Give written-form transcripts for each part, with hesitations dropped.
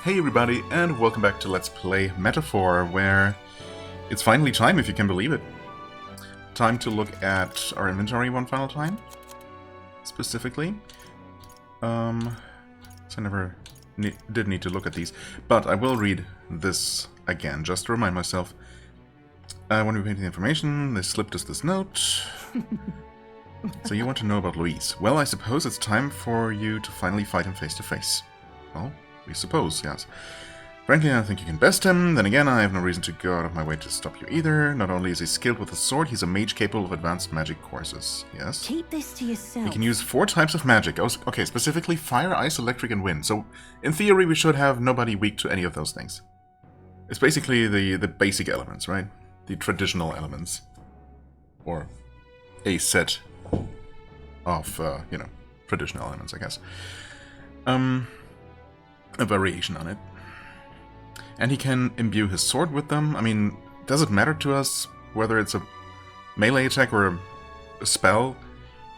Hey everybody, and welcome back to Let's Play Metaphor, where it's finally time, if you can believe it. Time to look at our inventory one final time, specifically. So I never did need to look at these, but I will read this again, just to remind myself. When we painted the information, they slipped us this note. So you want to know about Luis. Well, I suppose it's time for you to finally fight him face to face. Well, we suppose, yes. Frankly, I think you can best him. Then again, I have no reason to go out of my way to stop you either. Not only is he skilled with a sword, he's a mage capable of advanced magic courses. Yes? Keep this to yourself. He can use 4 types of magic. Okay, specifically fire, ice, electric, and wind. So, in theory, we should have nobody weak to any of those things. It's basically the basic elements, right? The traditional elements. Or a set of, traditional elements, I guess. A variation on it. And he can imbue his sword with them. I mean, does it matter to us whether it's a melee attack or a spell?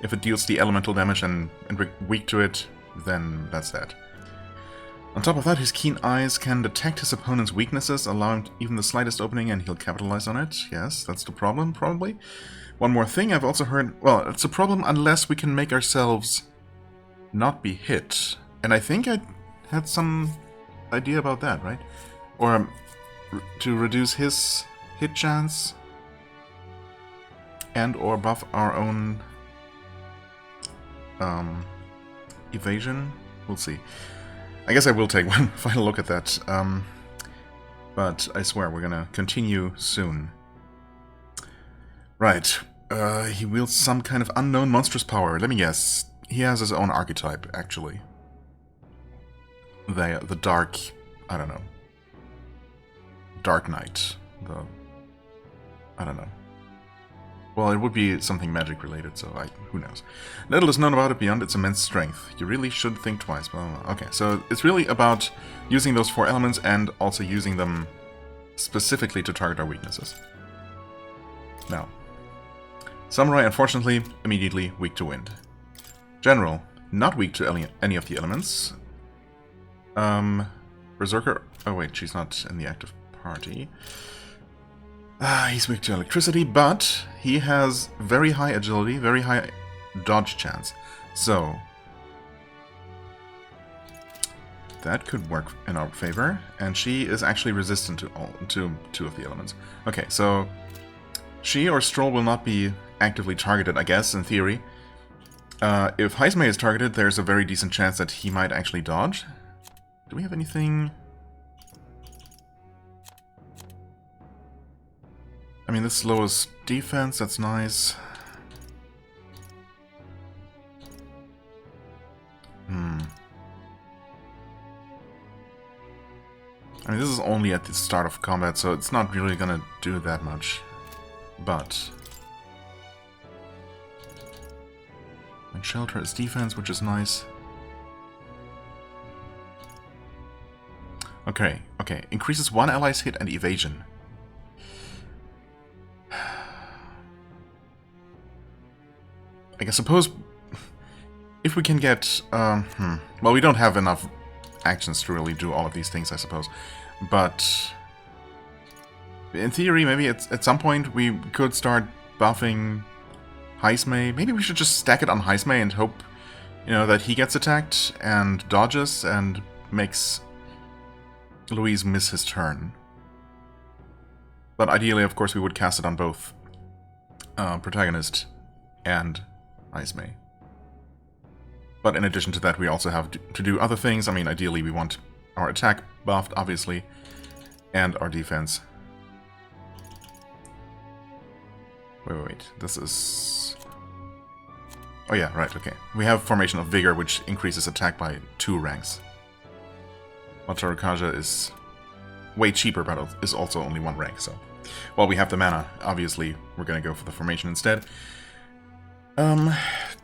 If it deals the elemental damage and we're weak to it, then that's that. On top of that, his keen eyes can detect his opponent's weaknesses, allow him even the slightest opening, and he'll capitalize on it. Yes, that's the problem, probably. One more thing, I've also heard... Well, it's a problem unless we can make ourselves not be hit. And I think I had some idea about that, right? Or to reduce his hit chance and or buff our own evasion. We'll see. I guess I will take one final look at that. But I swear we're gonna continue soon. Right. He wields some kind of unknown monstrous power. Let me guess. He has his own archetype, actually. The dark... I don't know. Dark Knight. I don't know. Well, it would be something magic related, so who knows. Little is known about it beyond its immense strength. You really should think twice. Well, okay, so it's really about using those 4 elements and also using them specifically to target our weaknesses. Now, Samurai, unfortunately, immediately weak to wind. General, not weak to any of the elements. Berserker... Oh wait, she's not in the active party. He's weak to electricity, but he has very high agility, very high dodge chance. So, that could work in our favor. And she is actually resistant to 2 of the elements. Okay, so she or Stroll will not be actively targeted, I guess, in theory. If Heismay is targeted, there's a very decent chance that he might actually dodge. Do we have anything... I mean, this lowers defense, that's nice. I mean, this is only at the start of combat, so it's not really gonna do that much. But... and shelter is defense, which is nice. Okay. Increases one ally's hit and evasion. I suppose if we can get... Well, we don't have enough actions to really do all of these things, I suppose. But in theory, maybe at some point we could start buffing Heismay. Maybe we should just stack it on Heismay and hope, that he gets attacked and dodges and makes Luis miss his turn. But ideally, of course, we would cast it on both protagonist and Heismay. But in addition to that, we also have to do other things. I mean, ideally, we want our attack buffed, obviously, and our defense. Wait. This is... Oh yeah, right, okay. We have Formation of Vigor, which increases attack by 2 ranks. Matarakaja is way cheaper, but is also only 1 rank, so... Well, we have the mana. Obviously, we're gonna go for the formation instead.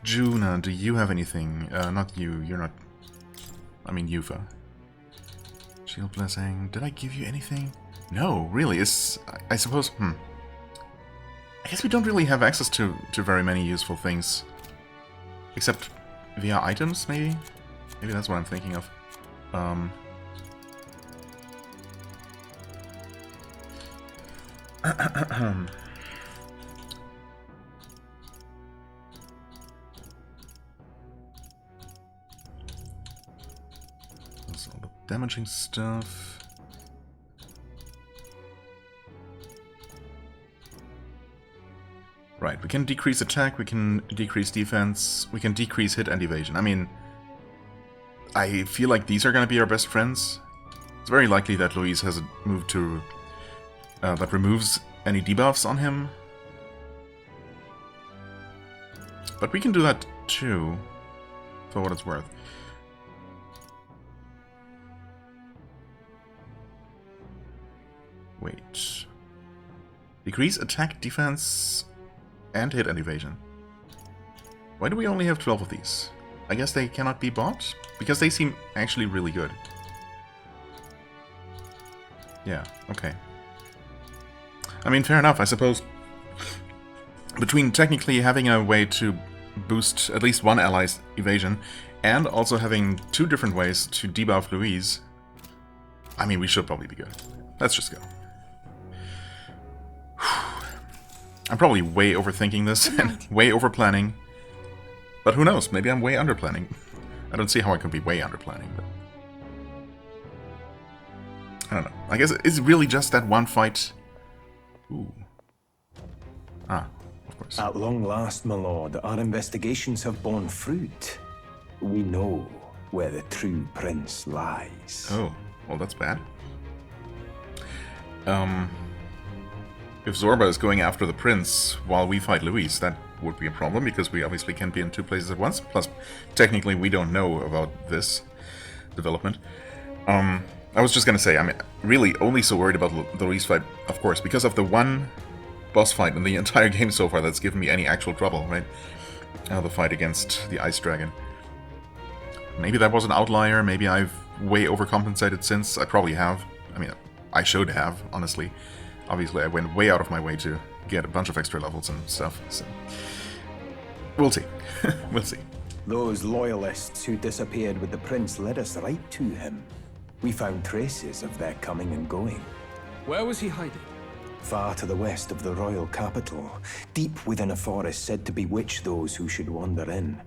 Juna, do you have anything? Not you. You're not... I mean, Yufa. Shield Blessing. Did I give you anything? No, really. I suppose... I guess we don't really have access to very many useful things. Except via items, maybe? Maybe that's what I'm thinking of. That's all the damaging stuff. Right, we can decrease attack, we can decrease defense, we can decrease hit and evasion. I mean, I feel like these are going to be our best friends. It's very likely that Luis has a move to that removes any debuffs on him. But we can do that too, for what it's worth. Wait. Decrease attack, defense, and hit and evasion. Why do we only have 12 of these? I guess they cannot be bought? Because they seem actually really good. Yeah, okay. I mean, fair enough, I suppose. Between technically having a way to boost at least one ally's evasion, and also having two different ways to debuff Luis, I mean, we should probably be good. Let's just go. I'm probably way overthinking this and way over planning. But who knows? Maybe I'm way under planning. I don't see how I could be way under planning, but I don't know. I guess it's really just that one fight. Ooh. Ah, of course. At long last, my lord, our investigations have borne fruit. We know where the true prince lies. Oh, well, that's bad. If Zorba is going after the prince while we fight Luis, that would be a problem, because we obviously can't be in two places at once. Plus, technically, we don't know about this development. I was just gonna say, I'm really only so worried about the Luis fight, of course, because of the one boss fight in the entire game so far that's given me any actual trouble, right? The fight against the Ice Dragon. Maybe that was an outlier, maybe I've way overcompensated since. I probably have. I mean, I should have, honestly. Obviously, I went way out of my way to get a bunch of extra levels and stuff, so we'll see. We'll see. Those loyalists who disappeared with the prince led us right to him. We found traces of their coming and going. Where was he hiding? Far to the west of the royal capital, deep within a forest said to bewitch those who should wander in.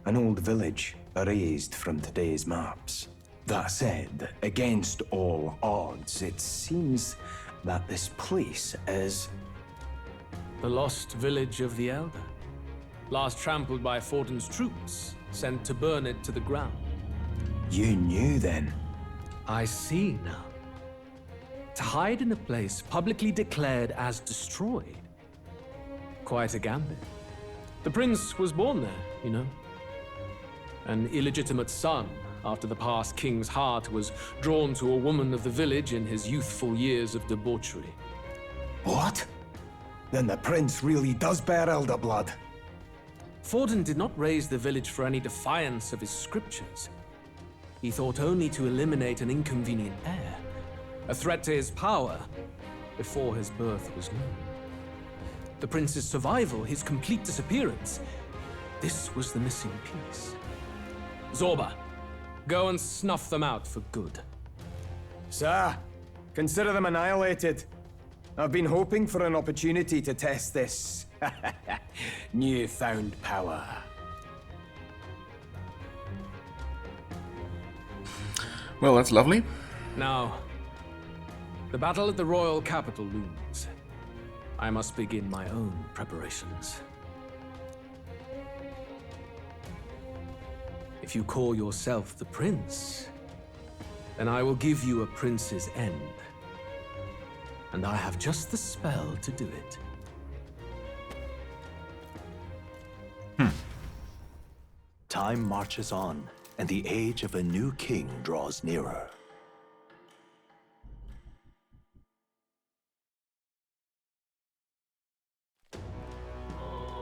An old village, erased from today's maps. That said, against all odds, it seems that this place is... The lost village of the Elder. Last trampled by Fortin's troops, sent to burn it to the ground. You knew then? I see now. To hide in a place publicly declared as destroyed. Quite a gambit. The prince was born there, you know. An illegitimate son, after the past king's heart was drawn to a woman of the village in his youthful years of debauchery. What? Then the prince really does bear elder blood. Fortin did not raise the village for any defiance of his scriptures. He thought only to eliminate an inconvenient heir, a threat to his power, before his birth was known. The prince's survival, his complete disappearance, this was the missing piece. Zorba, go and snuff them out for good. Sir, consider them annihilated. I've been hoping for an opportunity to test this newfound power. Well, that's lovely. Now, the battle at the royal capital looms. I must begin my own preparations. If you call yourself the prince, then I will give you a prince's end. And I have just the spell to do it. Time marches on, and the age of a new king draws nearer.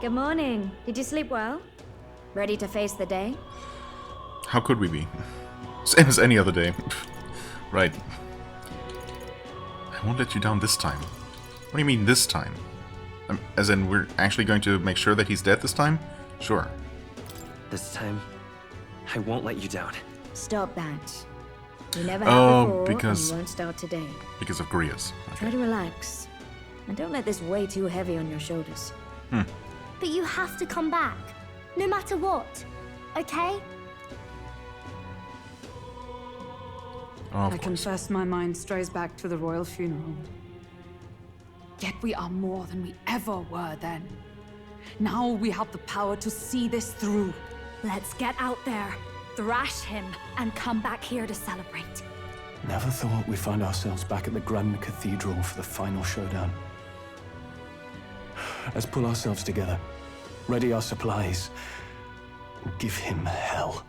Good morning. Did you sleep well? Ready to face the day? How could we be? Same as any other day. Right. I won't let you down this time. What do you mean this time? As in, we're actually going to make sure that he's dead this time? Sure. This time, I won't let you down. Stop that. You never have before, because- and you won't start today. Because of Grias. Try to relax. And don't let this weigh too heavy on your shoulders. But you have to come back, no matter what, okay? Oh, I confess my mind strays back to the royal funeral. Yet we are more than we ever were then. Now we have the power to see this through. Let's get out there, thrash him, and come back here to celebrate. Never thought we'd find ourselves back at the Grand Cathedral for the final showdown. Let's pull ourselves together, ready our supplies, and give him hell.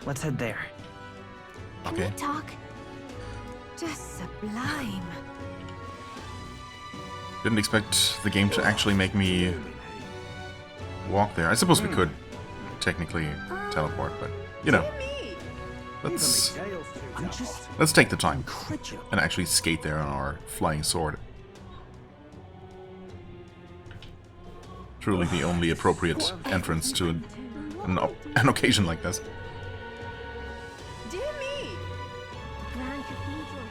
Let's head there. Can Okay. we talk? Just sublime. Didn't expect the game to actually make me walk there. I suppose we could technically teleport, but you know, let's take the time and actually skate there on our flying sword. Truly the only appropriate entrance to an occasion like this.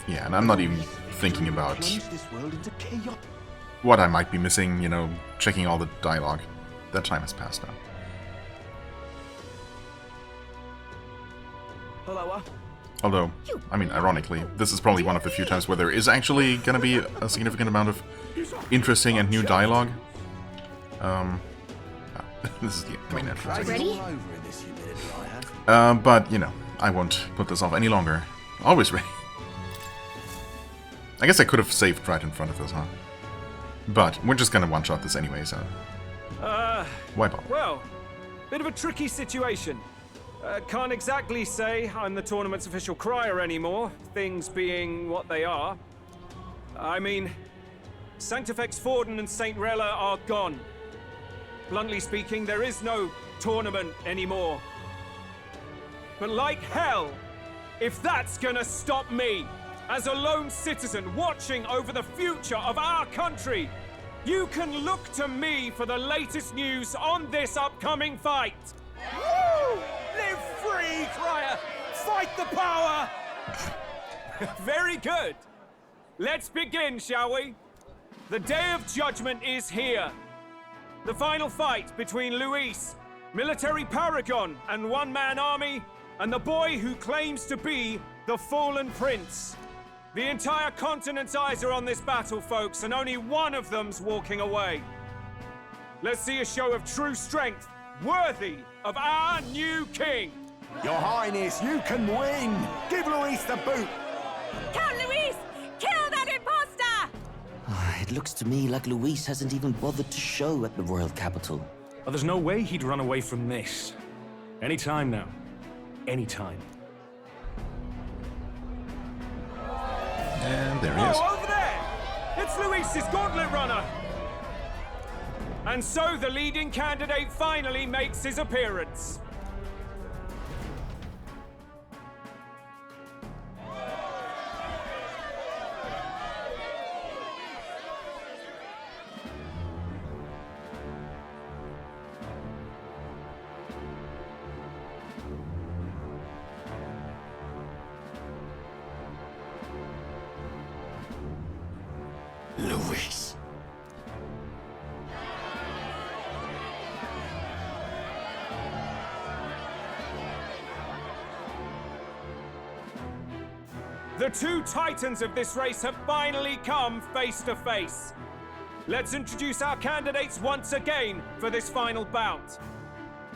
Yeah, and I'm not even thinking about what I might be missing, you know, checking all the dialogue. That time has passed now. Although, I mean, ironically, this is probably one of the few times where there is actually gonna be a significant amount of interesting and new dialogue. This is the main entrance. Ready? But, you know, I won't put this off any longer. Always ready. I guess I could have saved right in front of this, huh? But we're just gonna one-shot this anyway, so... why bother? Well, bit of a tricky situation. Can't exactly say I'm the tournament's official crier anymore, things being what they are. I mean, Sanctifex Forden and St. Rella are gone. Bluntly speaking, there is no tournament anymore. But like hell, if that's gonna stop me, as a lone citizen watching over the future of our country, you can look to me for the latest news on this upcoming fight. Woo! Live free, Crier! Fight the power! Very good. Let's begin, shall we? The Day of Judgment is here. The final fight between Luis, military paragon and one-man army, and the boy who claims to be the fallen prince. The entire continent's eyes are on this battle, folks, and only one of them's walking away. Let's see a show of true strength, worthy of our new king. Your Highness, you can win! Give Luis the boot! Count Luis! Kill that imposter! It looks to me like Luis hasn't even bothered to show at the royal capital. Oh, there's no way he'd run away from this. Anytime now. Anytime. And there he is. Oh, over there! It's Luis's gauntlet runner! And so the leading candidate finally makes his appearance. Luis. The two titans of this race have finally come face to face. Let's introduce our candidates once again for this final bout.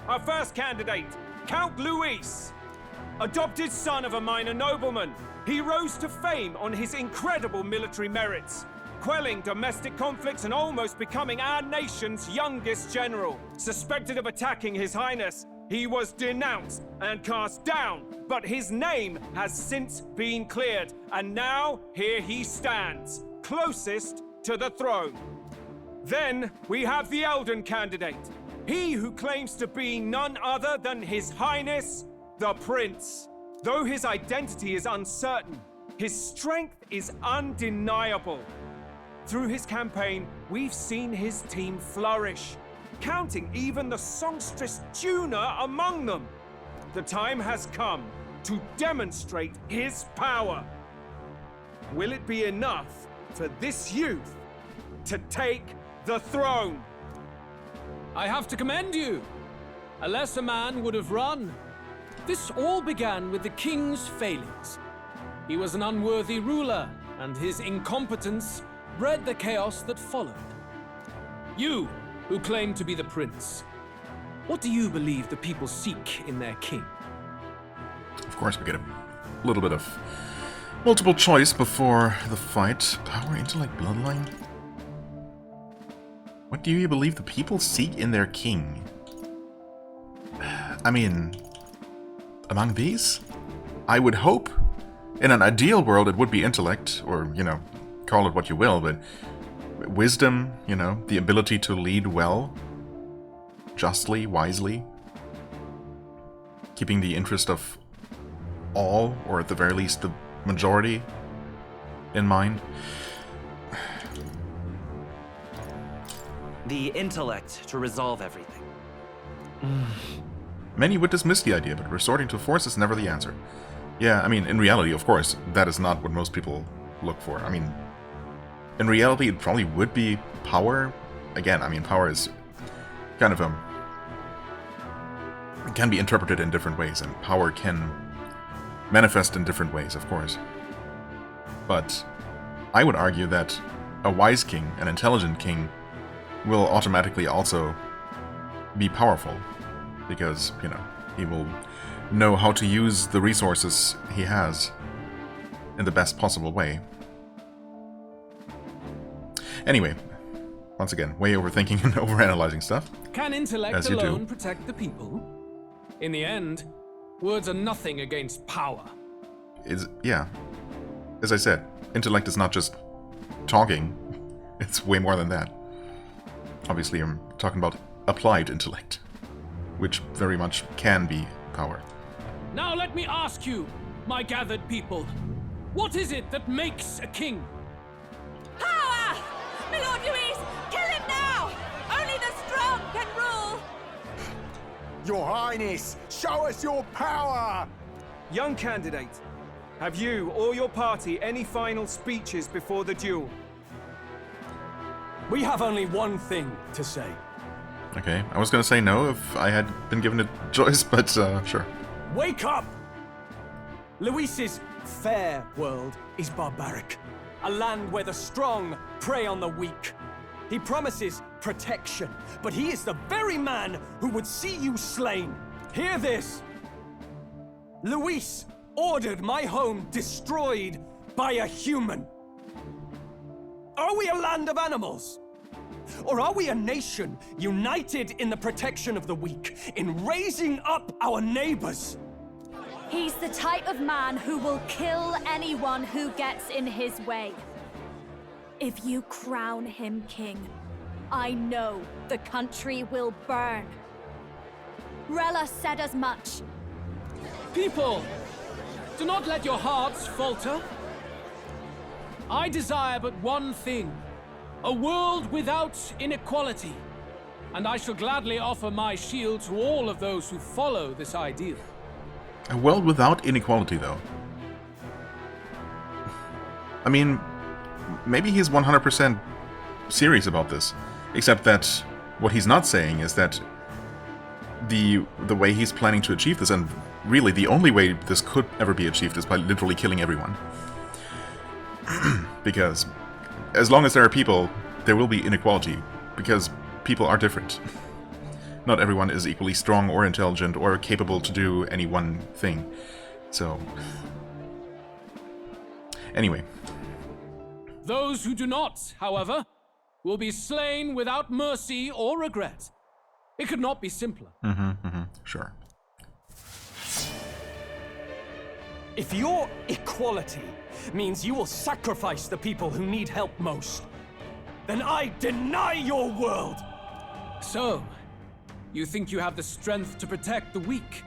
Our first candidate, Count Luis. Adopted son of a minor nobleman, he rose to fame on his incredible military merits, quelling domestic conflicts and almost becoming our nation's youngest general. Suspected of attacking His Highness, he was denounced and cast down, but his name has since been cleared, and now here he stands, closest to the throne. Then we have the Elden candidate, he who claims to be none other than His Highness, the Prince. Though his identity is uncertain, his strength is undeniable. Through his campaign, we've seen his team flourish, counting even the songstress Juna among them. the time has come to demonstrate his power. Will it be enough for this youth to take the throne? I have to commend you. A lesser man would have run. This all began with the king's failings. He was an unworthy ruler, and his incompetence bred the chaos that followed. You, who claim to be the prince, what do you believe the people seek in their king? Of course, we get a little bit of multiple choice before the fight. Power, intellect, bloodline? What do you believe the people seek in their king? I mean, among these? I would hope, in an ideal world, it would be intellect, or, you know, call it what you will, but wisdom, you know, the ability to lead well, justly, wisely, keeping the interest of all, or at the very least the majority, in mind. The intellect to resolve everything. Many would dismiss the idea, but resorting to force is never the answer. Yeah, I mean, in reality, of course, that is not what most people look for. I mean, in reality, it probably would be power. Again, I mean, power is kind of it can be interpreted in different ways, and power can manifest in different ways, of course. But I would argue that a wise king, an intelligent king, will automatically also be powerful, because, you know, he will know how to use the resources he has in the best possible way. Anyway, once again, way overthinking and overanalyzing stuff. Can intellect as you alone do. protect the people? In the end, words are nothing against power. Yeah. As I said, intellect is not just talking. It's way more than that. Obviously, I'm talking about applied intellect, which very much can be power. Now let me ask you, my gathered people, what is it that makes a king? Power! My Lord Louise, kill him now! Only the strong can rule! Your Highness, show us your power! Young candidate, have you or your party any final speeches before the duel? We have only one thing to say. Okay, I was gonna say no if I had been given a choice, but sure. Wake up! Luis's fair world is barbaric. A land where the strong prey on the weak. He promises protection, but he is the very man who would see you slain. Hear this! Luis ordered my home destroyed by a human. Are we a land of animals? Or are we a nation united in the protection of the weak, in raising up our neighbors? He's the type of man who will kill anyone who gets in his way. If you crown him king, I know the country will burn. Rella said as much. People, do not let your hearts falter. I desire but one thing, a world without inequality, and I shall gladly offer my shield to all of those who follow this ideal. A world without inequality, though. I mean, maybe he's 100% serious about this, except that what he's not saying is that the way he's planning to achieve this, and really the only way this could ever be achieved, is by literally killing everyone. Because as long as there are people, there will be inequality, because people are different. Not everyone is equally strong or intelligent or capable to do any one thing. So, anyway. Those who do not, however, will be slain without mercy or regret. It could not be simpler. Sure. If your equality means you will sacrifice the people who need help most, then I deny your world! So, you think you have the strength to protect the weak?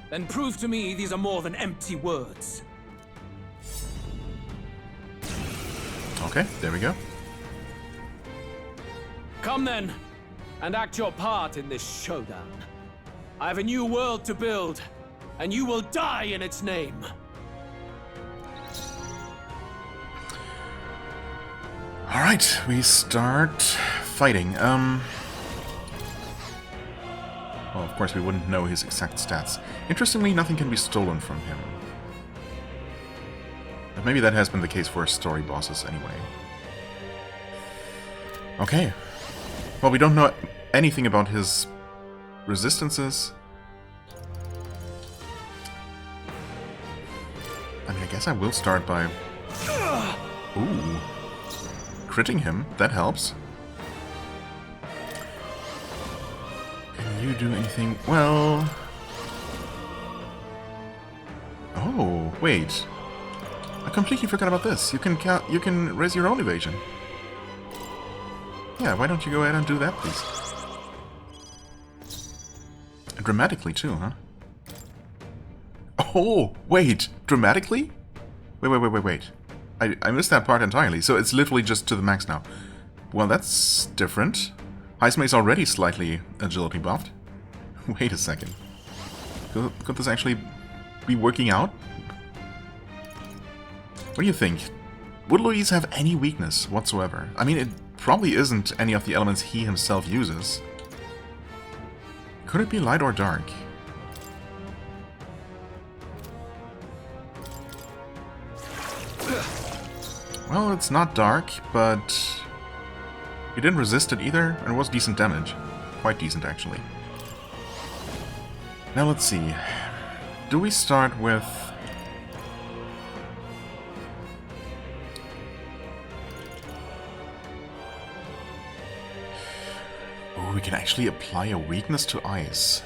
Then prove to me these are more than empty words. Okay, there we go. Come then, and act your part in this showdown. I have a new world to build, and you will die in its name. Alright, we start fighting. Well, of course we wouldn't know his exact stats. Interestingly, nothing can be stolen from him. But maybe that has been the case for story bosses anyway. Okay. Well, we don't know anything about his resistances. I mean, I guess I will start by... Ooh. Critting him. That helps. Can you do anything? Well... Oh, wait. I completely forgot about this. You can raise your own evasion. Yeah, why don't you go ahead and do that, please? Dramatically, too, huh? Oh, wait! Dramatically? Wait. I missed that part entirely, so it's literally just to the max now. Well, that's different. Heismei's already slightly agility buffed. Wait a second. Could this actually be working out? What do you think? Would Louise have any weakness whatsoever? I mean, it probably isn't any of the elements he himself uses. Could it be light or dark? Well, it's not dark, but he didn't resist it either, and it was decent damage. Quite decent, actually. Now let's see. Do we start with... Oh, we can actually apply a weakness to ice.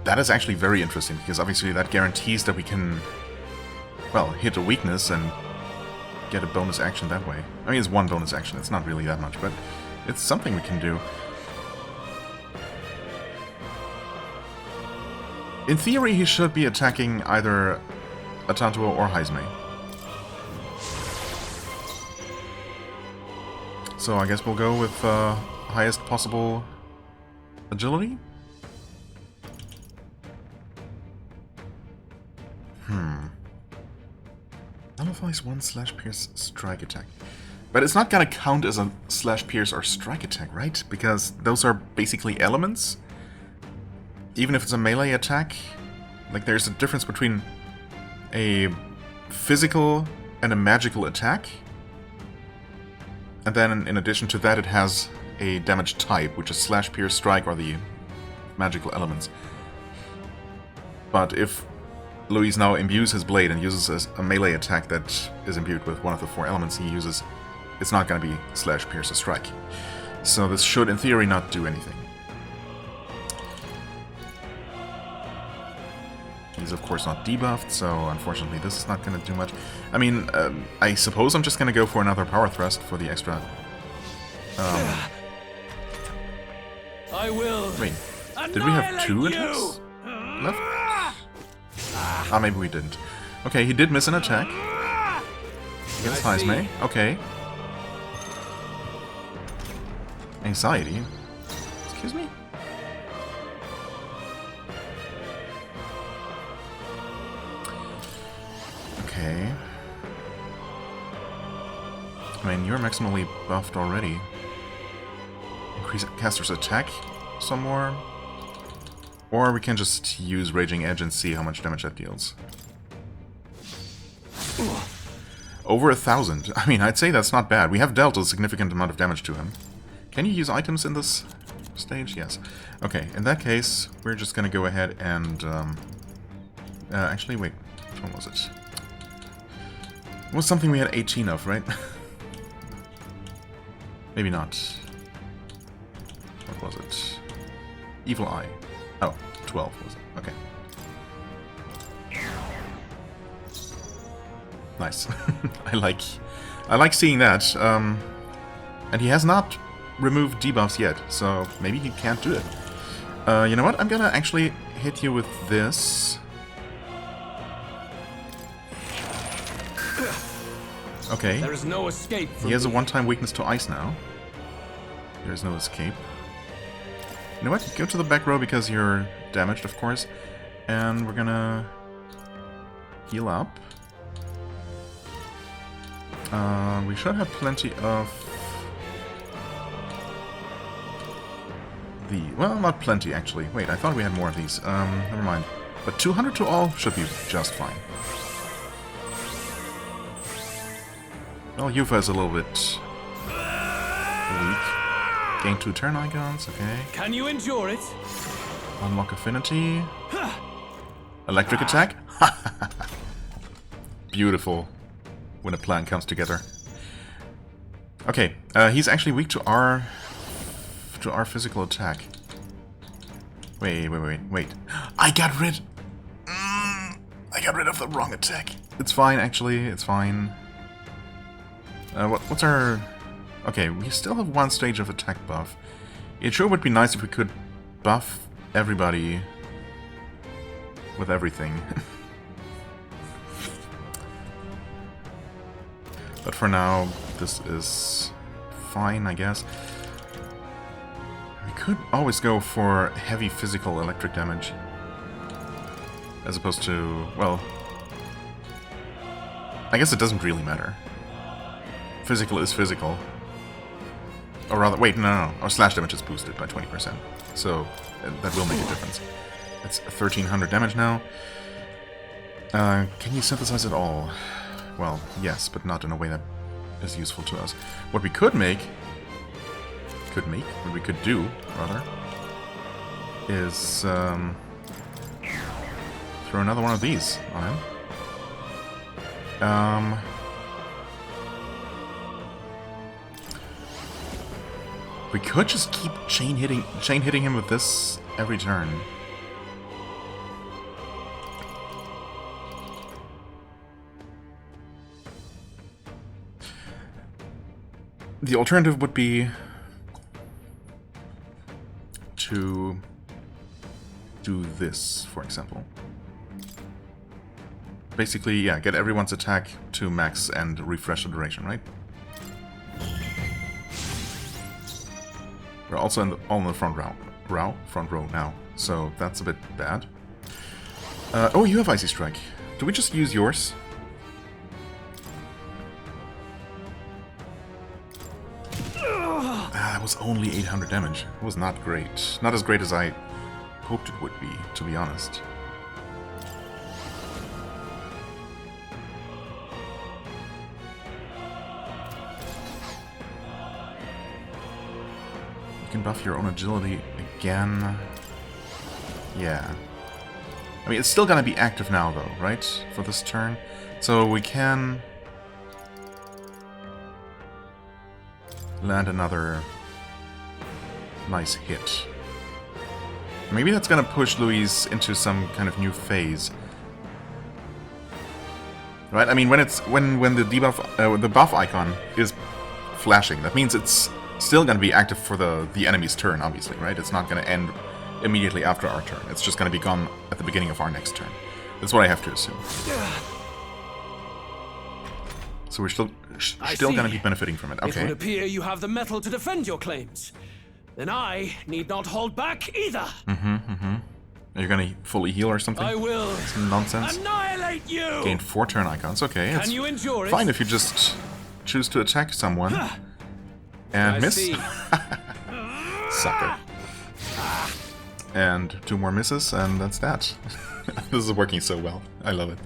That is actually very interesting, because obviously that guarantees that we can... well, hit a weakness and get a bonus action that way. I mean, it's one bonus action, it's not really that much, but it's something we can do. In theory, he should be attacking either Atantuo or Heismei. So I guess we'll go with highest possible agility? Nullifies one /pierce strike attack. But it's not gonna count as a /pierce or strike attack, right? Because those are basically elements. Even if it's a melee attack, like there's a difference between a physical and a magical attack. And then in addition to that it has a damage type, which is /pierce, strike, or the magical elements. But if Louis now imbues his blade and uses a melee attack that is imbued with one of the 4 elements he uses, it's not going to be /pierce or strike. So this should, in theory, not do anything. He's of course not debuffed, so unfortunately this is not going to do much. I mean, I suppose I'm just going to go for another power thrust for the extra... I will. Wait, did we have 2 attacks left? Ah, maybe we didn't. Okay, he did miss an attack. Against Heismei. Okay. Anxiety. Excuse me? Okay. I mean, you're maximally buffed already. Increase caster's attack some more. Or we can just use Raging Edge and see how much damage that deals. Over 1,000. I mean, I'd say that's not bad. We have dealt a significant amount of damage to him. Can you use items in this stage? Yes. Okay, in that case, we're just gonna go ahead and... actually, wait. Which one was it? It was something we had 18 of, right? Maybe not. What was it? Evil Eye. Oh, 12 was it? Okay. Nice. I like seeing that. And he has not removed debuffs yet, so maybe he can't do it. You know what? I'm gonna actually hit you with this. Okay. There is no escape. He has a one-time weakness to ice now. There's no escape. You know what? Go to the back row because you're damaged, of course. And we're gonna heal up. We should have plenty of the... Well, not plenty, actually. Wait, I thought we had more of these. Never mind. But 200 to all should be just fine. Well, Yufa is a little bit weak. Gain 2 turn icons, okay. Can you endure it? Unlock affinity. Electric attack? Beautiful. When a plan comes together. Okay, he's actually weak to our physical attack. Wait. I got rid of the wrong attack. It's fine, actually. It's fine. What's our... Okay, we still have 1 stage of attack buff. It sure would be nice if we could buff everybody with everything. But for now, this is fine, I guess. We could always go for heavy physical electric damage. As opposed to, well... I guess it doesn't really matter. Physical is physical. Or rather, wait, no. Our slash damage is boosted by 20%. So, that will make a difference. It's 1300 damage now. Can you synthesize it all? Well, yes, but not in a way that is useful to us. What we could make... What we could do, rather, is throw another one of these on him. We could just keep chain hitting him with this every turn. The alternative would be to do this, for example. Basically, yeah, get everyone's attack to max and refresh the duration, right? We're also all in the front row now, so that's a bit bad. Oh, you have Icy Strike. Do we just use yours? That was only 800 damage. It was not great. Not as great as I hoped it would be, to be honest. You can buff your own agility again. Yeah. I mean, it's still gonna be active now, though, right? For this turn. So we can land another nice hit. Maybe that's gonna push Louise into some kind of new phase. Right? I mean, when the debuff, the buff icon is flashing, that means it's still gonna be active for the enemy's turn, obviously, right? It's not gonna end immediately after our turn. It's just gonna be gone at the beginning of our next turn. That's what I have to assume. So we're still gonna be benefiting from it. Okay. It would appear you have the metal to defend your claims. Then I need not hold back either. Are you gonna fully heal or something? I will. Some nonsense. Annihilate you. Gain 4 turn icons. Okay. Can you endure it? Fine if you just choose to attack someone and miss. Sucker. And 2 more misses, and that's that. This is working so well. I love it.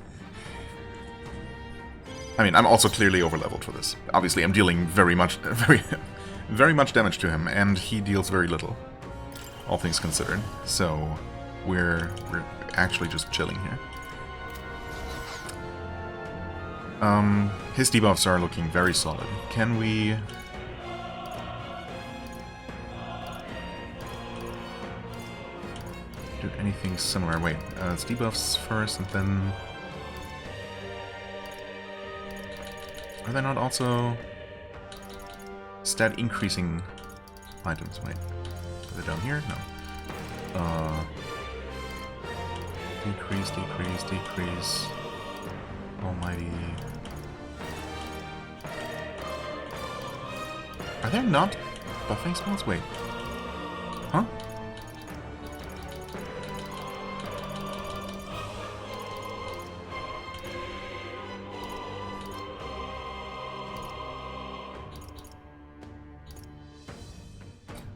I mean, I'm also clearly overleveled for this. Obviously, I'm dealing very much damage to him, and he deals very little, all things considered. So, we're actually just chilling here. His debuffs are looking very solid. Can we do anything similar? Wait, it's debuffs first, and then... Are there not also stat increasing items? Wait, are they down here? No. Decrease, decrease, decrease. Almighty. Are there not buffing spells? Wait. Huh?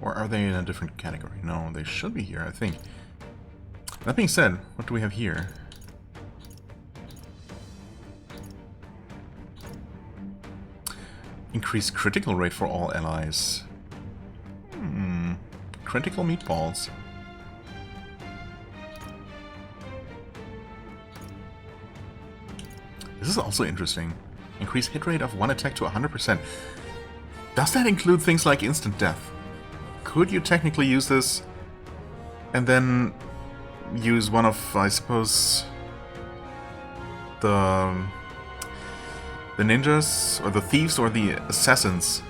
Or are they in a different category? No, they should be here, I think. That being said, what do we have here? Increased critical rate for all allies. Critical meatballs. This is also interesting. Increase hit rate of one attack to 100%. Does that include things like instant death? Could you technically use this and then use one of, I suppose, the ninjas, or the thieves, or the assassins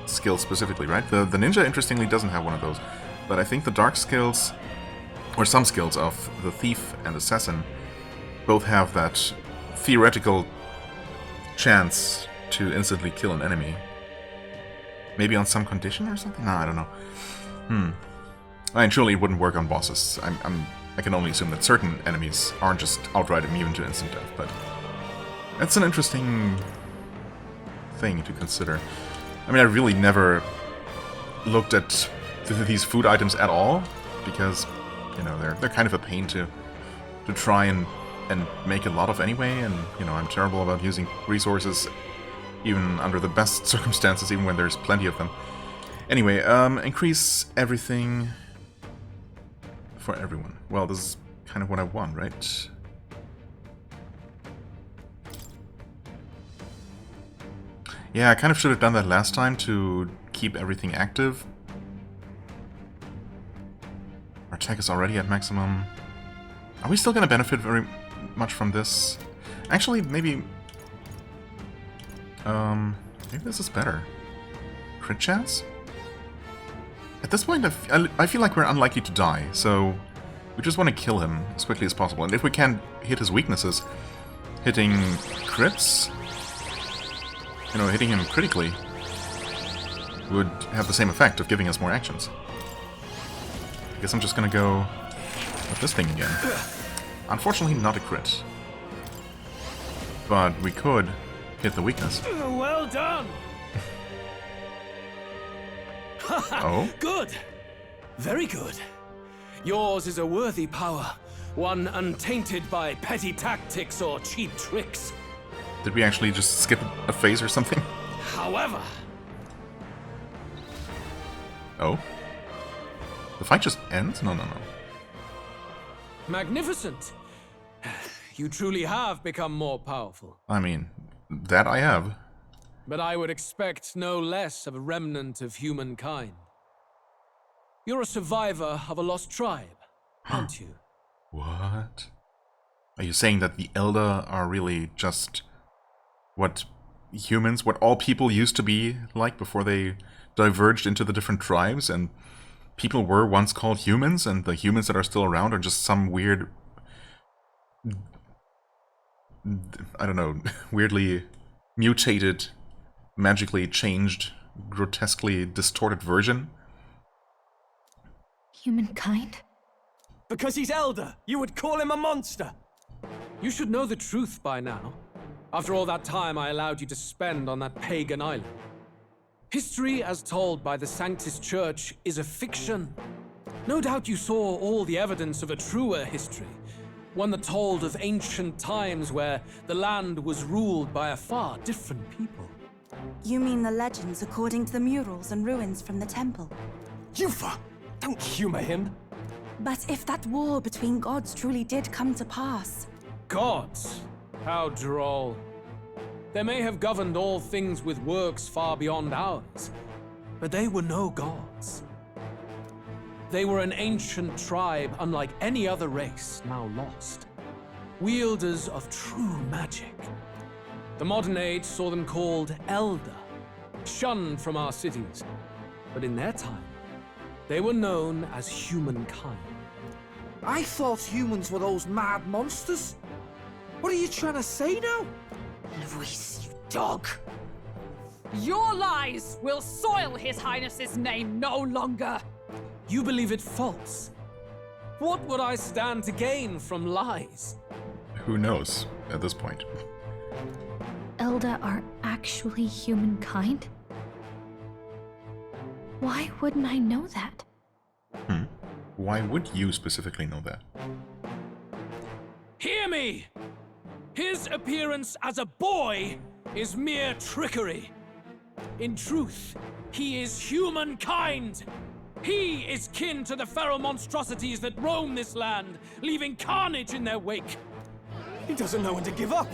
skills specifically, right? The ninja, interestingly, doesn't have one of those. But I think the dark skills, or some skills of the thief and assassin, both have that theoretical chance to instantly kill an enemy. Maybe on some condition or something? No, I don't know. And surely it wouldn't work on bosses. I can only assume that certain enemies aren't just outright immune to instant death, but that's an interesting thing to consider. I mean, I really never looked at these food items at all, because, you know, they're kind of a pain to try and make a lot of anyway, and, you know, I'm terrible about using resources even under the best circumstances, even when there's plenty of them. Anyway, increase everything for everyone. Well, this is kind of what I want, right? Yeah, I kind of should have done that last time to keep everything active. Our attack is already at maximum. Are we still going to benefit very much from this? Actually, maybe this is better. Crit chance? At this point, I feel like we're unlikely to die, so we just want to kill him as quickly as possible. And if we can't hit his weaknesses, hitting crits, you know, hitting him critically would have the same effect of giving us more actions. I guess I'm just gonna go with this thing again. Unfortunately, not a crit. But we could hit the weakness. Well done! Oh? Good! Very good. Yours is a worthy power, one untainted by petty tactics or cheap tricks. Did we actually just skip a phase or something? However... Oh? The fight just ends? No. Magnificent! You truly have become more powerful. I mean, that I have. But I would expect no less of a remnant of humankind. You're a survivor of a lost tribe, aren't you? What? Are you saying that the Elder are really just what humans, what all people used to be like before they diverged into the different tribes, and people were once called humans, and the humans that are still around are just some weird, I don't know, weirdly mutated, magically changed, grotesquely distorted version? Humankind? Because he's elder, you would call him a monster! You should know the truth by now. After all that time I allowed you to spend on that pagan island. History, as told by the Sanctus Church, is a fiction. No doubt you saw all the evidence of a truer history. One that told of ancient times where the land was ruled by a far different people. You mean the legends according to the murals and ruins from the temple? Yufa! Don't humor him! But if that war between gods truly did come to pass... Gods? How droll. They may have governed all things with works far beyond ours, but they were no gods. They were an ancient tribe unlike any other race now lost. Wielders of true magic. The modern age saw them called Elder, shunned from our cities. But in their time, they were known as humankind. I thought humans were those mad monsters. What are you trying to say now? Luis, you dog! Your lies will soil His Highness's name no longer! You believe it false? What would I stand to gain from lies? Who knows at this point? Elder are actually humankind? Why wouldn't I know that? Why would you specifically know that? Hear me! His appearance as a boy is mere trickery. In truth, he is humankind. He is kin to the feral monstrosities that roam this land, leaving carnage in their wake. He doesn't know when to give up.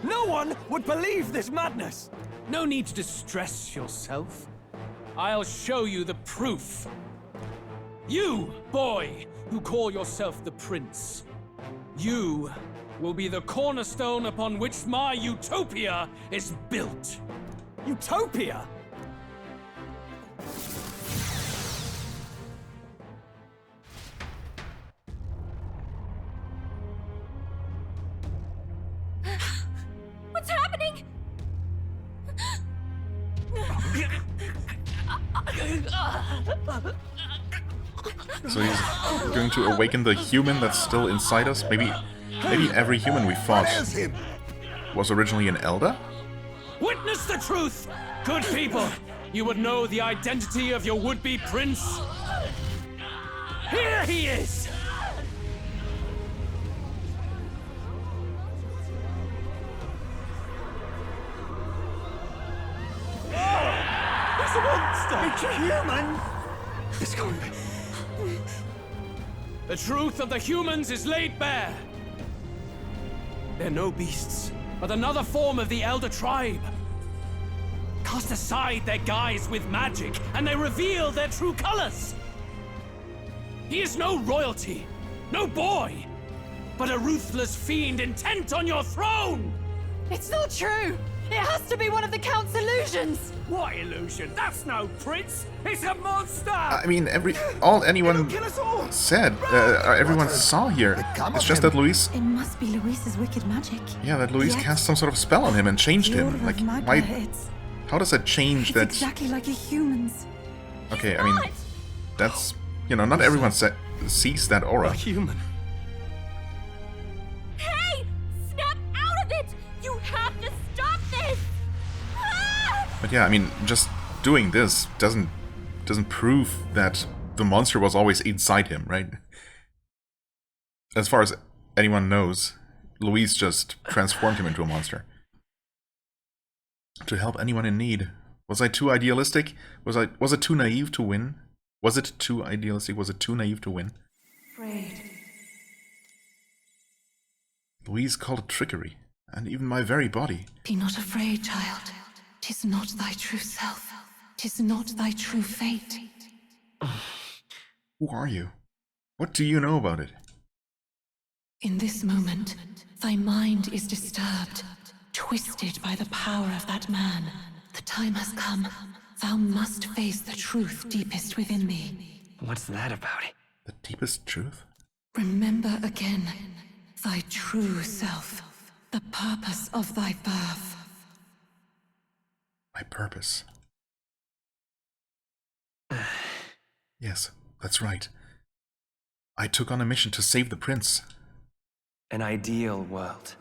No one would believe this madness. No need to distress yourself. I'll show you the proof. You, boy, who call yourself the prince. You will be the cornerstone upon which my utopia is built. Utopia? What's happening? So he's going to awaken the human that's still inside us? Maybe every human we fought was originally an elder? Witness the truth! Good people, you would know the identity of your would-be prince. Here he is! It's a monster! It's a human! It's going. The truth of the humans is laid bare. They're no beasts, but another form of the Elder Tribe. Cast aside their guise with magic, and they reveal their true colors. He is no royalty, no boy, but a ruthless fiend intent on your throne! It's not true! It has to be one of the Count's illusions! What illusion? That's no prince! It's a monster! I mean, anyone said, everyone saw here. It's just that Luis... It must be Luis's wicked magic. Yeah, that Luis cast some sort of spell on him and changed him. Like, why... How does that change that... It's exactly like a human's. Okay, I mean, that's... You know, not everyone sees that aura. A human. Hey! Snap out of it! You have to stop this! Ah! But yeah, I mean, just doing this doesn't prove that the monster was always inside him, right? As far as anyone knows, Luis just transformed him into a monster. To help anyone in need. Was I too idealistic? Was it too naive to win? Was it too idealistic? Was it too naive to win? Afraid. Luis called it trickery, and even my very body. Be not afraid, child. 'Tis not thy true self. 'Tis not thy true fate. Who are you? What do you know about it? In this moment, thy mind is disturbed, twisted by the power of that man. The time has come. Thou must face the truth deepest within thee. What's that about? The deepest truth? Remember again thy true self, the purpose of thy birth. My purpose. Yes, that's right. I took on a mission to save the prince. An ideal world.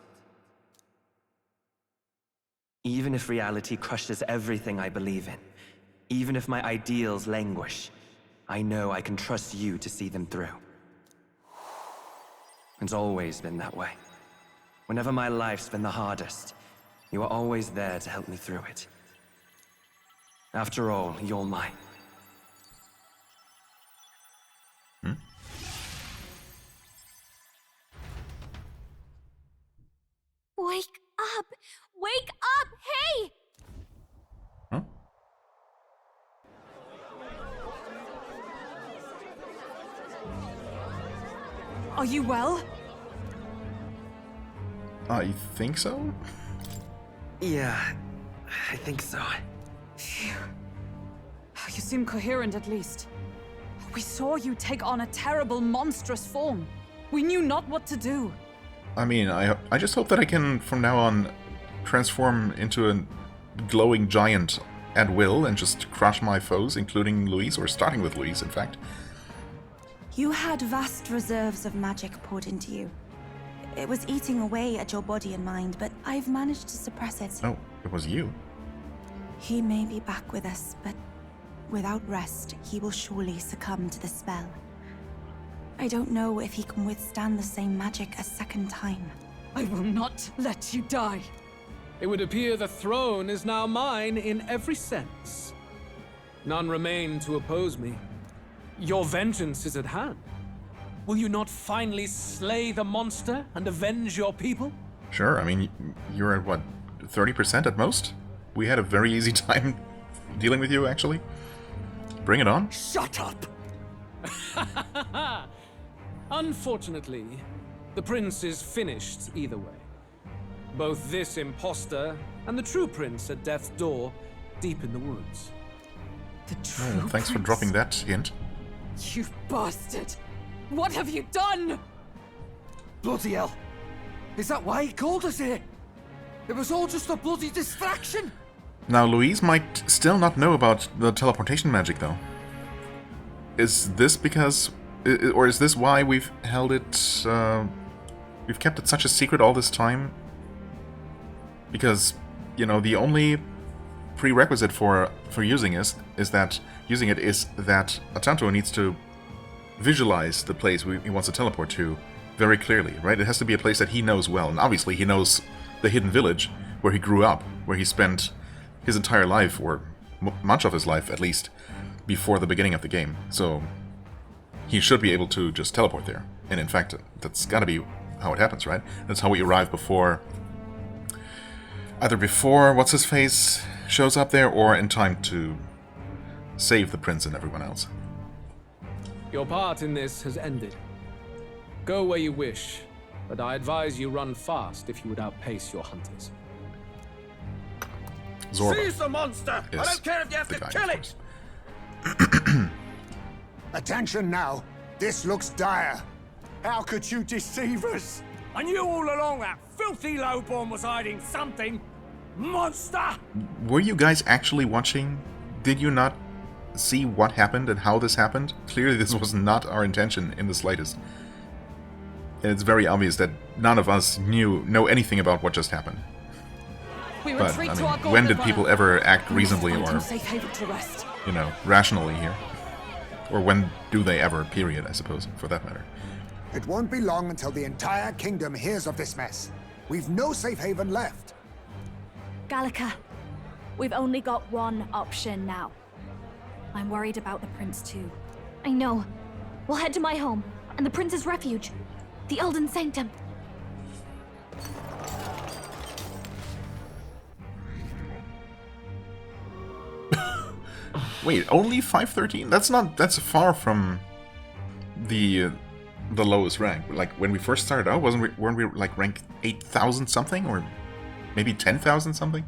Even if reality crushes everything I believe in, even if my ideals languish, I know I can trust you to see them through. It's always been that way. Whenever my life's been the hardest, you are always there to help me through it. After all, you're mine. Wake up! Wake up! Hey! Huh? Are you well? I think so? Yeah, I think so. Phew. You seem coherent at least. We saw you take on a terrible, monstrous form. We knew not what to do. I mean, I just hope that I can, from now on, transform into a glowing giant at will and just crush my foes, including Luis, or starting with Luis, in fact. You had vast reserves of magic poured into you. It was eating away at your body and mind, but I've managed to suppress it. Oh, it was you. He may be back with us, but without rest, he will surely succumb to the spell. I don't know if he can withstand the same magic a second time. I will not let you die. It would appear the throne is now mine in every sense. None remain to oppose me. Your vengeance is at hand. Will you not finally slay the monster and avenge your people? Sure, I mean, you're at what, 30% at most? We had a very easy time dealing with you, actually. Bring it on. Shut up! Unfortunately, the prince is finished either way. Both this imposter and the true prince at death's door, deep in the woods. The true Thanks for prince? dropping that hint. You bastard! What have you done? Bloody hell. Is that why he called us here? It was all just a bloody distraction. Now, Louise might still not know about the teleportation magic, though. Is this because... or is this why we've held it... we've kept it such a secret all this time? Because, you know, the only prerequisite for using it is that Atanto needs to visualize the place he wants to teleport to very clearly, right? It has to be a place that he knows well, and obviously he knows the hidden village where he grew up, where he spent his entire life, or much of his life at least, before the beginning of the game. So he should be able to just teleport there. And in fact, that's gotta be how it happens, right? That's how we arrive before... either before What's-His-Face shows up there, or in time to save the prince and everyone else. Your part in this has ended. Go where you wish, but I advise you run fast if you would outpace your hunters. Zorba Seize the monster! I don't care if you have to kill it! Attention now. This looks dire. How could you deceive us? I knew all along that filthy lowborn was hiding something. Monster! Were you guys actually watching? Did you not see what happened and how this happened? Clearly this was not our intention in the slightest. And it's very obvious that none of us know anything about what just happened. But, I mean, when did people ever act reasonably or, you know, rationally here? Or when do they ever, period, I suppose, for that matter. It won't be long until the entire kingdom hears of this mess. We've no safe haven left. Gallica, we've only got one option now. I'm worried about the prince too. I know. We'll head to my home, and the prince's refuge. The Elden Sanctum. Wait, only 513? That's far from the lowest rank. Like, when we first started out, weren't we like rank 8,000 something? Or maybe 10,000 something?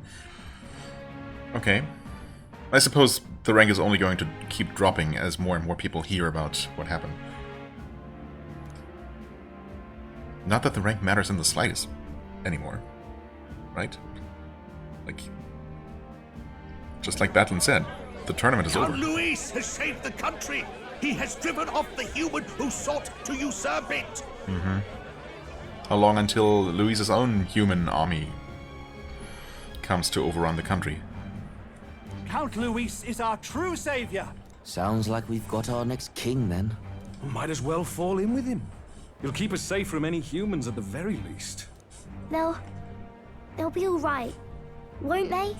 Okay. I suppose the rank is only going to keep dropping as more and more people hear about what happened. Not that the rank matters in the slightest anymore. Right? Like, just like Batlin said, the tournament is over. Luis has saved the country! He has driven off the human who sought to usurp it! Mm-hmm. How long until Luis's own human army comes to overrun the country? Count Luis is our true savior. Sounds like we've got our next king, then. Might as well fall in with him. He'll keep us safe from any humans at the very least. They'll be all right, won't they?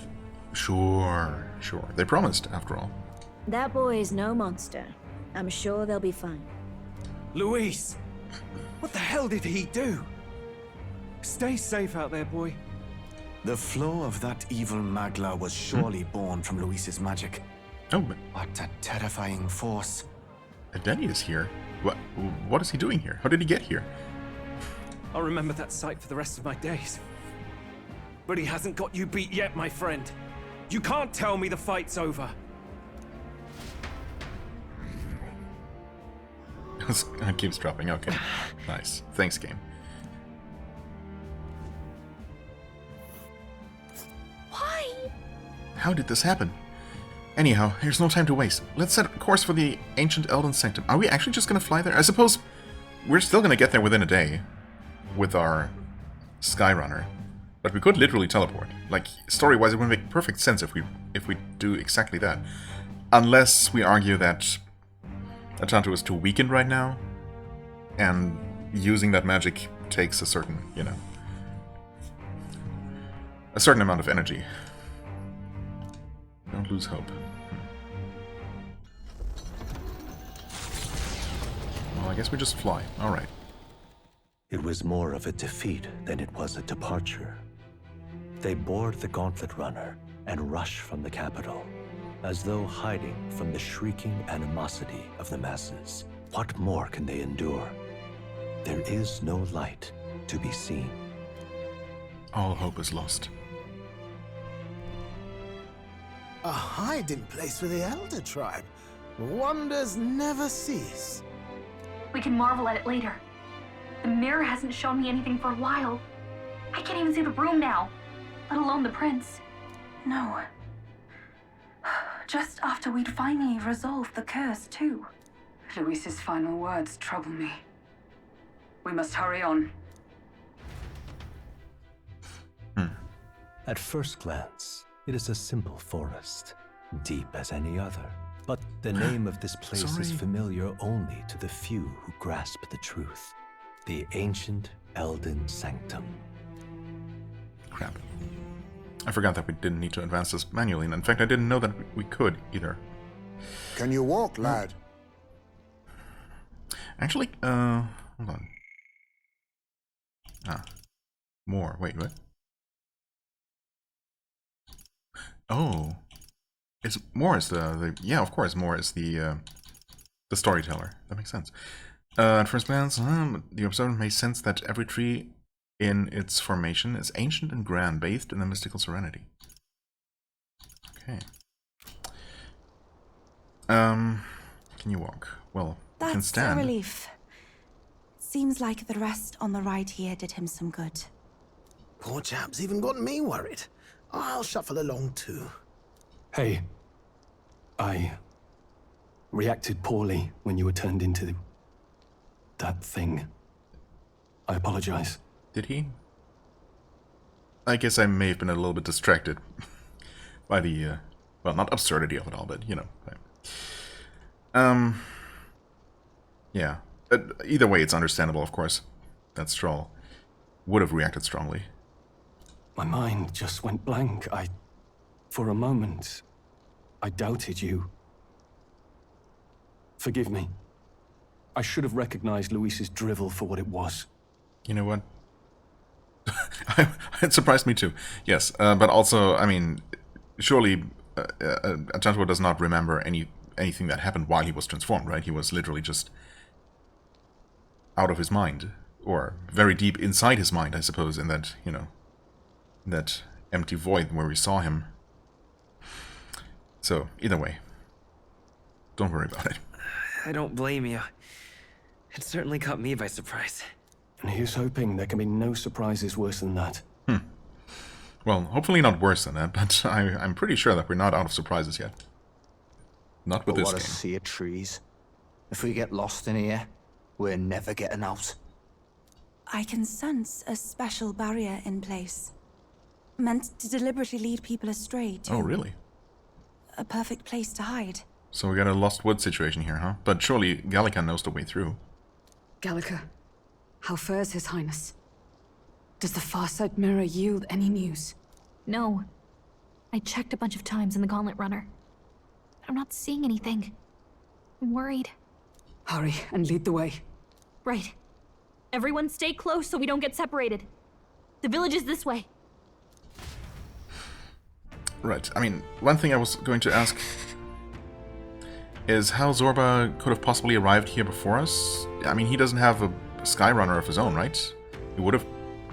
Sure. They promised, after all. That boy is no monster. I'm sure they'll be fine. Luis! What the hell did he do? Stay safe out there, boy. The flow of that evil Magla was surely born from Luis's magic. Oh, but... What a terrifying force. Denny is here. What is he doing here? How did he get here? I'll remember that sight for the rest of my days. But he hasn't got you beat yet, my friend. You can't tell me the fight's over. It keeps dropping, okay. Nice. Thanks, game. Why? How did this happen? Anyhow, there's no time to waste. Let's set a course for the ancient Elden Sanctum. Are we actually just gonna fly there? I suppose we're still gonna get there within a day with our Skyrunner. But we could literally teleport. Like, story-wise, it would make perfect sense if we do exactly that. Unless we argue that Atanto is too weakened right now, and using that magic takes a certain, you know, a certain amount of energy. Don't lose hope. Well, I guess we just fly. Alright. It was more of a defeat than it was a departure. They board the gauntlet runner and rush from the capital, as though hiding from the shrieking animosity of the masses. What more can they endure? There is no light to be seen. All hope is lost. A hiding place for the Elder Tribe. Wonders never cease. We can marvel at it later. The mirror hasn't shown me anything for a while. I can't even see the room now, let alone the prince. No. Just after we'd finally resolved the curse, too. Luis's final words trouble me. We must hurry on. At first glance, it is a simple forest, deep as any other. But the name of this place is familiar only to the few who grasp the truth. The ancient Elden Sanctum. Crap. I forgot that we didn't need to advance this manually, and in fact I didn't know that we could either. Can you walk, lad? Actually, hold on. More. Wait, what? Oh. It's more is the yeah, of course, more is the storyteller. That makes sense. At first glance, the observer may sense that every tree in its formation is ancient and grand, bathed in a mystical serenity. Okay. Can you walk? Well, you can stand. That's a relief. Seems like the rest on the right here did him some good. Poor chap's even got me worried. I'll shuffle along too. Hey, I reacted poorly when you were turned into that thing. I apologize. Did he? I guess I may have been a little bit distracted by the, well, not absurdity of it all, but, you know. Yeah. Either way, it's understandable, of course, that Stroll would have reacted strongly. My mind just went blank. For a moment, I doubted you. Forgive me. I should have recognized Luis's drivel for what it was. You know what? It surprised me too. Yes, but also, I mean, surely Atanto does not remember anything that happened while he was transformed, right? He was literally just out of his mind, or very deep inside his mind, I suppose, in that, you know, that empty void where we saw him. So, either way, don't worry about it. I don't blame you. It certainly caught me by surprise. And here's hoping there can be no surprises worse than that. Well, hopefully not worse than that, but I'm pretty sure that we're not out of surprises yet. Not with this What a game. sea of trees. If we get lost in here, we're never getting out. I can sense a special barrier in place. Meant to deliberately lead people astray, too. Oh, really? A perfect place to hide. So we got a Lost Woods situation here, huh? But surely Gallica knows the way through. Gallica, how fares His Highness? Does the Farsight Mirror yield any news? No. I checked a bunch of times in the Gauntlet Runner. I'm not seeing anything. I'm worried. Hurry and lead the way. Right. Everyone stay close so we don't get separated. The village is this way. Right. I mean, one thing I was going to ask is how Zorba could have possibly arrived here before us. I mean, he doesn't have a Skyrunner of his own, right? He would have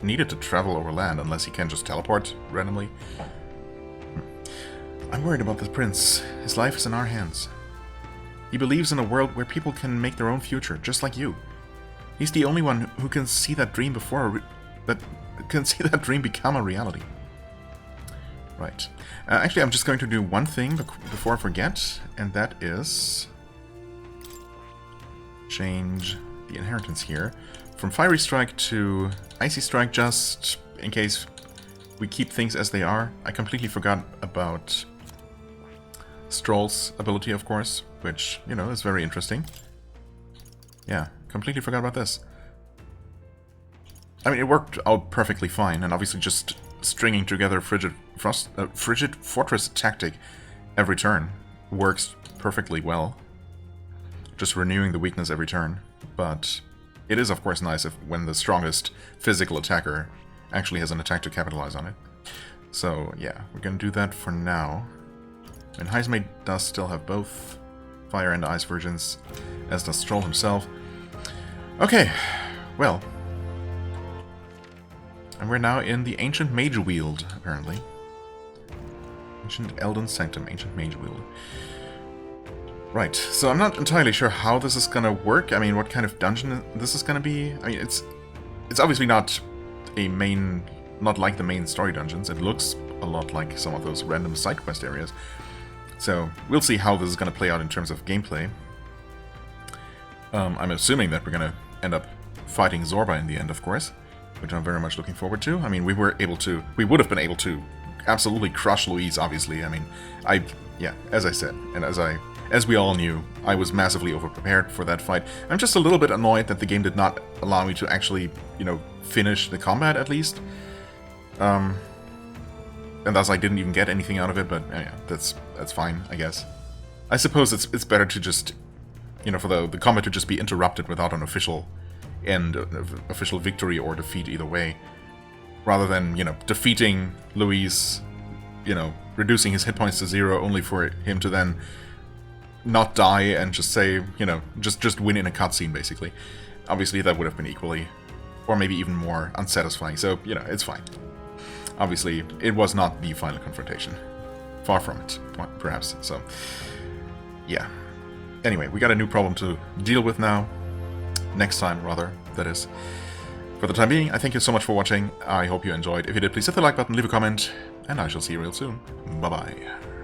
needed to travel over land unless he can just teleport randomly. I'm worried about the prince. His life is in our hands. He believes in a world where people can make their own future, just like you. He's the only one who can see that dream become a reality. Right. Actually, I'm just going to do one thing before I forget, and that is change the inheritance here from Fiery Strike to Icy Strike, just in case we keep things as they are. I completely forgot about Stroll's ability, of course, which, you know, is very interesting. Yeah, completely forgot about this. I mean, it worked out perfectly fine, and obviously just stringing together Frigid Fortress tactic every turn works perfectly well. Just renewing the weakness every turn. But it is, of course, nice when the strongest physical attacker actually has an attack to capitalize on it. So, yeah, we're gonna do that for now. And Heismate does still have both fire and ice versions, as does Stroll himself. Okay, well. And we're now in the Ancient Mage Wield, apparently. Ancient Elden Sanctum, Ancient Mage Wield. Right, so I'm not entirely sure how this is gonna work. I mean, what kind of dungeon this is gonna be. I mean, it's obviously not like the main story dungeons. It looks a lot like some of those random side quest areas. So we'll see how this is gonna play out in terms of gameplay. I'm assuming that we're gonna end up fighting Zorba in the end, of course, which I'm very much looking forward to. I mean, we would have been able to absolutely crush Louise, obviously. I mean, yeah, as I said, and as we all knew, I was massively overprepared for that fight. I'm just a little bit annoyed that the game did not allow me to actually, you know, finish the combat at least. And thus I didn't even get anything out of it, but yeah, that's fine, I guess. I suppose it's better to just, you know, for the combat to just be interrupted without an official end, official victory or defeat either way, rather than, you know, defeating Louise, you know, reducing his hit points to 0 only for him to then not die and just say, you know, just win in a cutscene, basically. Obviously, that would have been equally, or maybe even more, unsatisfying, so, you know, it's fine. Obviously, it was not the final confrontation. Far from it, perhaps, so, yeah. Anyway, we got a new problem to deal with now. Next time, rather, that is. For the time being, I thank you so much for watching. I hope you enjoyed. If you did, please hit the like button, leave a comment, and I shall see you real soon. Bye-bye.